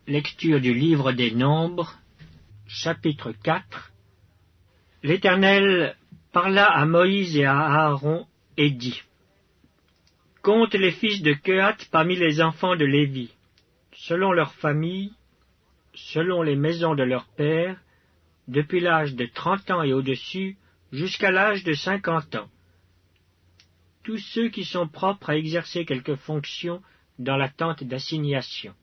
Lecture du livre des Nombres, chapitre 4. L'Éternel parla à Moïse et à Aaron et dit: Compte les fils de Kehath parmi les enfants de Lévi, selon leurs familles, selon les maisons de leurs pères, depuis l'âge de 30 ans et au-dessus, jusqu'à l'âge de 50 ans. Tous ceux qui sont propres à exercer quelque fonction dans la tente d'assignation.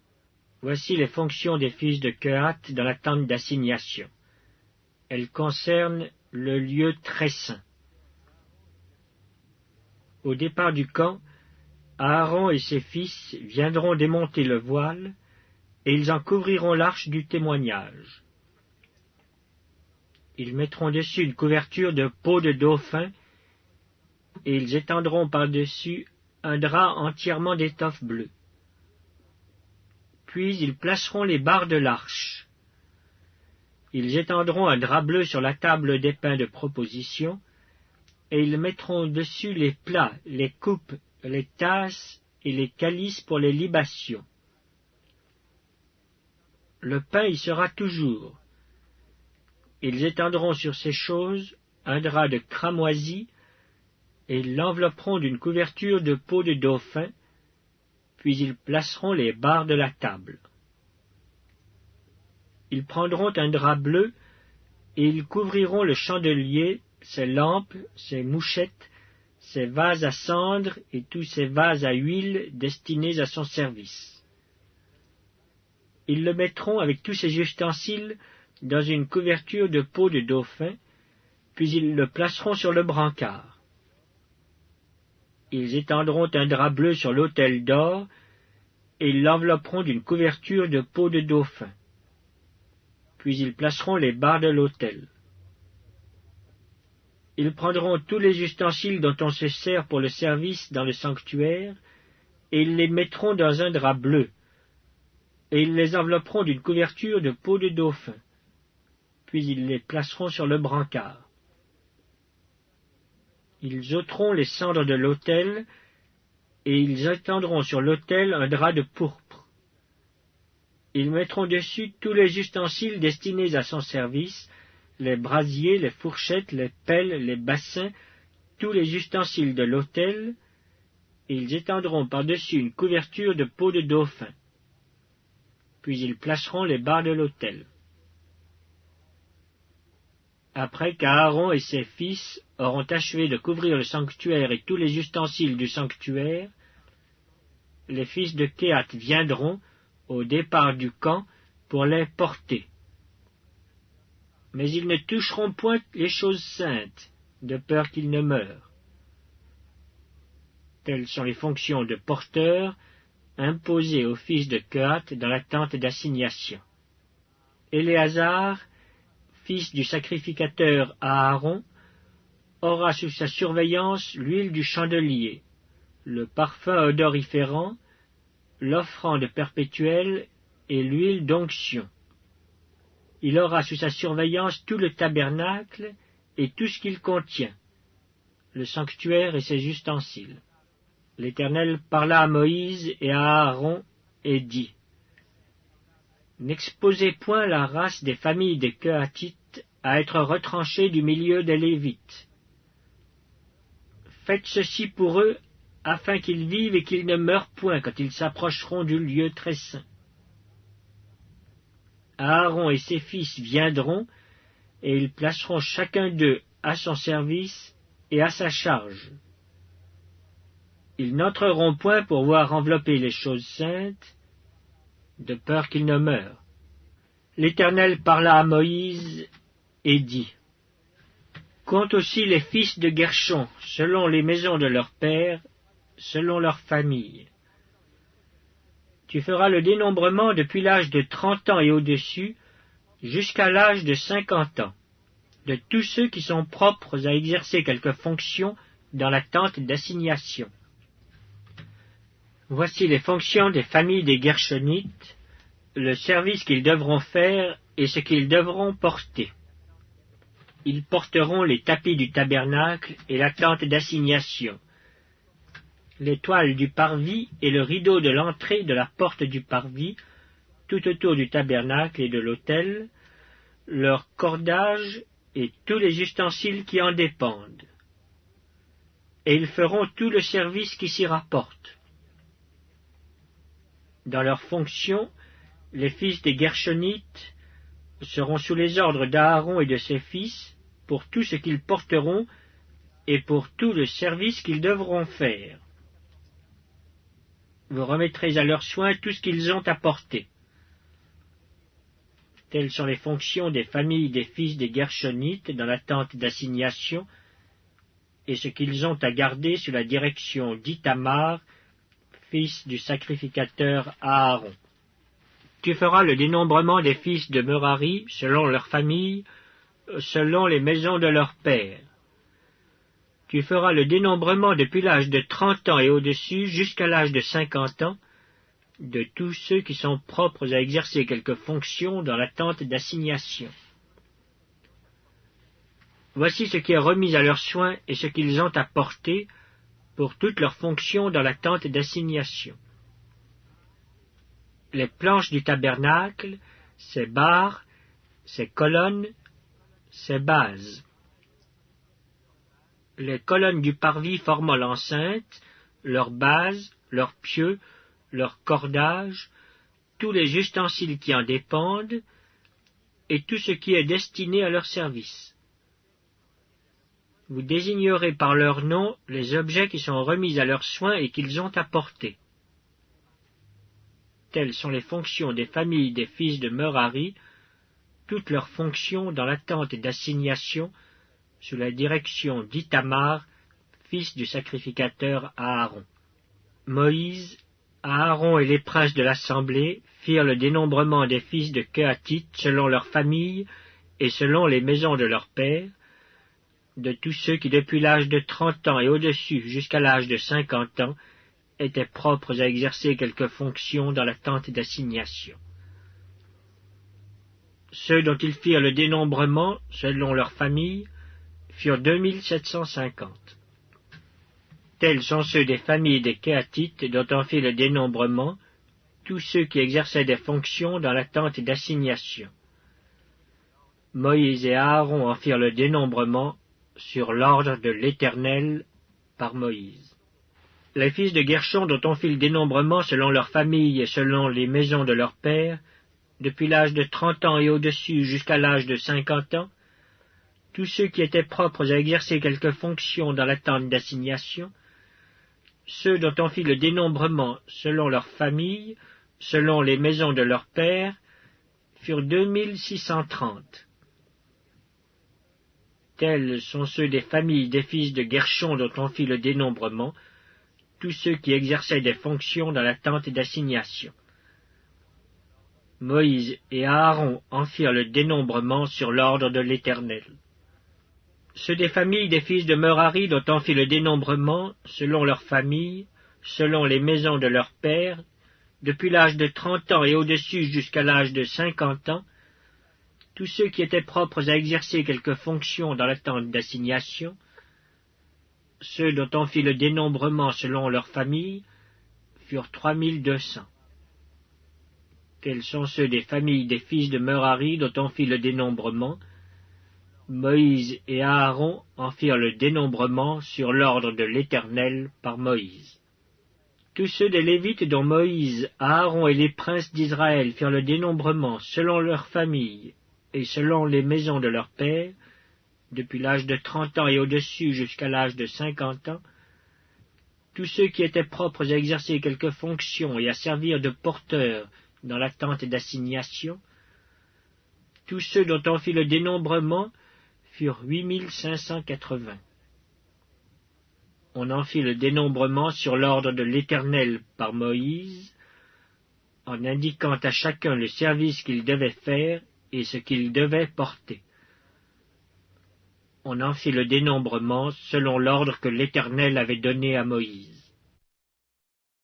Voici les fonctions des fils de Kehath dans la tente d'assignation. Elles concernent le lieu très saint. Au départ du camp, Aaron et ses fils viendront démonter le voile, et ils en couvriront l'arche du témoignage. Ils mettront dessus une couverture de peau de dauphin, et ils étendront par-dessus un drap entièrement d'étoffe bleue. Puis ils placeront les barres de l'arche. Ils étendront un drap bleu sur la table des pains de proposition, et ils mettront dessus les plats, les coupes, les tasses et les calices pour les libations. Le pain y sera toujours. Ils étendront sur ces choses un drap de cramoisi, et ils l'envelopperont d'une couverture de peau de dauphin, puis ils placeront les barres de la table. Ils prendront un drap bleu, et ils couvriront le chandelier, ses lampes, ses mouchettes, ses vases à cendre et tous ses vases à huile destinés à son service. Ils le mettront avec tous ses ustensiles dans une couverture de peau de dauphin, puis ils le placeront sur le brancard. Ils étendront un drap bleu sur l'autel d'or, et ils l'envelopperont d'une couverture de peau de dauphin. Puis ils placeront les barres de l'autel. Ils prendront tous les ustensiles dont on se sert pour le service dans le sanctuaire, et ils les mettront dans un drap bleu, et ils les envelopperont d'une couverture de peau de dauphin. Puis ils les placeront sur le brancard. Ils ôteront les cendres de l'autel, et ils étendront sur l'autel un drap de pourpre. Ils mettront dessus tous les ustensiles destinés à son service, les brasiers, les fourchettes, les pelles, les bassins, tous les ustensiles de l'autel, et ils étendront par-dessus une couverture de peau de dauphin. Puis ils placeront les barres de l'autel. Après qu'Aaron et ses fils auront achevé de couvrir le sanctuaire et tous les ustensiles du sanctuaire, les fils de Kehath viendront, au départ du camp, pour les porter. Mais ils ne toucheront point les choses saintes, de peur qu'ils ne meurent. Telles sont les fonctions de porteurs imposées aux fils de Kehath dans la tente d'assignation. Éléazar, fils du sacrificateur Aaron, aura sous sa surveillance l'huile du chandelier, le parfum odoriférant, l'offrande perpétuelle et l'huile d'onction. Il aura sous sa surveillance tout le tabernacle et tout ce qu'il contient, le sanctuaire et ses ustensiles. L'Éternel parla à Moïse et à Aaron et dit: N'exposez point la race des familles des Kehathites à être retranchée du milieu des Lévites. Faites ceci pour eux, afin qu'ils vivent et qu'ils ne meurent point quand ils s'approcheront du lieu très saint. Aaron et ses fils viendront, et ils placeront chacun d'eux à son service et à sa charge. Ils n'entreront point pour voir envelopper les choses saintes, de peur qu'ils ne meurent. L'Éternel parla à Moïse et dit: Compte aussi les fils de Guershon, selon les maisons de leurs pères, selon leurs familles. Tu feras le dénombrement depuis l'âge de 30 ans et au-dessus, jusqu'à l'âge de 50 ans, de tous ceux qui sont propres à exercer quelque fonction dans la tente d'assignation. Voici les fonctions des familles des Gershonites, le service qu'ils devront faire et ce qu'ils devront porter. Ils porteront les tapis du tabernacle et la tente d'assignation, les toiles du parvis et le rideau de l'entrée de la porte du parvis, tout autour du tabernacle et de l'autel, leurs cordages et tous les ustensiles qui en dépendent. Et ils feront tout le service qui s'y rapporte. Dans leurs fonctions, les fils des Guershonites seront sous les ordres d'Aaron et de ses fils pour tout ce qu'ils porteront et pour tout le service qu'ils devront faire. Vous remettrez à leurs soins tout ce qu'ils ont à porter. Telles sont les fonctions des familles des fils des Guershonites dans la tente d'assignation et ce qu'ils ont à garder sous la direction d'Ithamar, fils du sacrificateur Aaron. Tu feras le dénombrement des fils de Merari selon leurs familles, selon les maisons de leurs pères. Tu feras le dénombrement depuis l'âge de 30 ans et au-dessus jusqu'à l'âge de 50 ans, de tous ceux qui sont propres à exercer quelque fonction dans la tente d'assignation. Voici ce qui est remis à leurs soins et ce qu'ils ont à porter pour toutes leurs fonctions dans la tente d'assignation. Les planches du tabernacle, ses barres, ses colonnes, ses bases. Les colonnes du parvis formant l'enceinte, leurs bases, leurs pieux, leurs cordages, tous les ustensiles qui en dépendent, et tout ce qui est destiné à leur service. Vous désignerez par leur nom les objets qui sont remis à leurs soins et qu'ils ont à porter. Telles sont les fonctions des familles des fils de Merari, toutes leurs fonctions dans la tente d'assignation, sous la direction d'Ithamar, fils du sacrificateur Aaron. Moïse, Aaron et les princes de l'assemblée firent le dénombrement des fils de Kehatite selon leurs familles et selon les maisons de leurs pères, de tous ceux qui depuis l'âge de 30 ans et au-dessus jusqu'à l'âge de 50 ans étaient propres à exercer quelque fonction dans la tente d'assignation. Ceux dont ils firent le dénombrement selon leurs familles furent 2750. Tels sont ceux des familles des Kéhatites dont on fit le dénombrement, tous ceux qui exerçaient des fonctions dans la tente d'assignation. Moïse et Aaron en firent le dénombrement sur l'ordre de l'Éternel par Moïse. Les fils de Guershon dont on fit le dénombrement selon leurs familles et selon les maisons de leurs pères, depuis l'âge de 30 ans et au-dessus jusqu'à l'âge de 50 ans, tous ceux qui étaient propres à exercer quelque fonction dans la tente d'assignation, ceux dont on fit le dénombrement selon leurs familles, selon les maisons de leurs pères, furent 2630. Tels sont ceux des familles des fils de Guershon dont on fit le dénombrement, tous ceux qui exerçaient des fonctions dans la tente d'assignation. Moïse et Aaron en firent le dénombrement sur l'ordre de l'Éternel. Ceux des familles des fils de Merari dont on fit le dénombrement, selon leurs familles, selon les maisons de leurs pères, depuis l'âge de 30 ans et au-dessus jusqu'à l'âge de 50 ans, tous ceux qui étaient propres à exercer quelque fonction dans la tente d'assignation, ceux dont on fit le dénombrement selon leurs familles, furent 3200. Tels sont ceux des familles des fils de Merari dont on fit le dénombrement. Moïse et Aaron en firent le dénombrement sur l'ordre de l'Éternel par Moïse. Tous ceux des Lévites dont Moïse, Aaron et les princes d'Israël firent le dénombrement selon leurs familles et selon les maisons de leurs pères, depuis l'âge de 30 ans et au-dessus jusqu'à l'âge de 50 ans, tous ceux qui étaient propres à exercer quelque fonction et à servir de porteurs dans la tente d'assignation, tous ceux dont on fit le dénombrement furent 8580. On en fit le dénombrement sur l'ordre de l'Éternel par Moïse, en indiquant à chacun le service qu'il devait faire et ce qu'il devait porter. On en fit le dénombrement selon l'ordre que l'Éternel avait donné à Moïse.